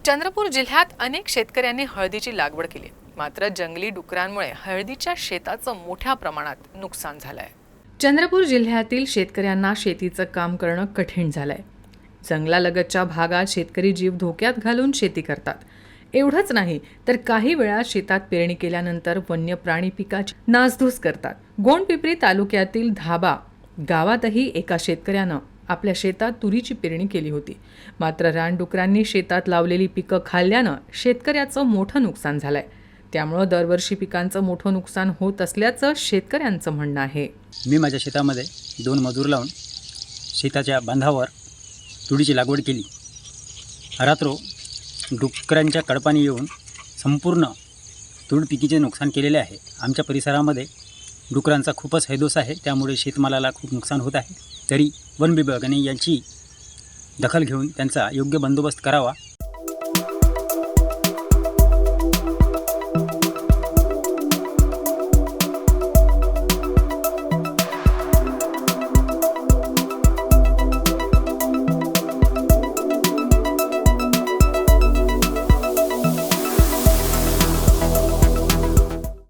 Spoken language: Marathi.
चंद्रपूर जिल्ह्यात अनेक शेतकऱ्यांनी हळदीची लागवड केली, मात्र जंगली डुकरांमुळे हळदीच्या शेताचं मोठ्या प्रमाणात नुकसान झालंय। चंद्रपूर जिल्ह्यातील शेतकऱ्यांना शेतीचं काम करणं कठीण झालंय। जंगलालगतच्या भागात शेतकरी जीव धोक्यात घालून शेती करतात। एवढंच नाही तर काही वेळा शेतात पेरणी केल्यानंतर वन्य प्राणी पिकाची नासधूस करतात। गोंडपिंपरी तालुक्यातील धाबा गावातही एका शेतकऱ्यानं आपल्या शेतात तुरीची पेरणी केली होती, मात्र रानडुकरांनी शेतात लावलेली पिकं खाल्ल्यानं शेतकऱ्याचं मोठं नुकसान झालंय। त्यामुळे दरवर्षी पिकांचं मोठं नुकसान होत असल्याचं शेतकऱ्यांचं म्हणणं आहे। मी माझ्या शेतामध्ये 2 मजूर लावून शेताच्या बांधावर तुरीची लागवड केली। रात्र डुकरांच्या कळपाने येऊन संपूर्ण तूर पिकीचे नुकसान केलेले आहे। आमच्या परिसरामध्ये डुकरांचा खूपच हैदोस आहे, त्यामुळे शेतमालाला खूप नुकसान होत आहे। तरी वन विभागाने याची दखल घेऊन त्यांचा योग्य बंदोबस्त करावा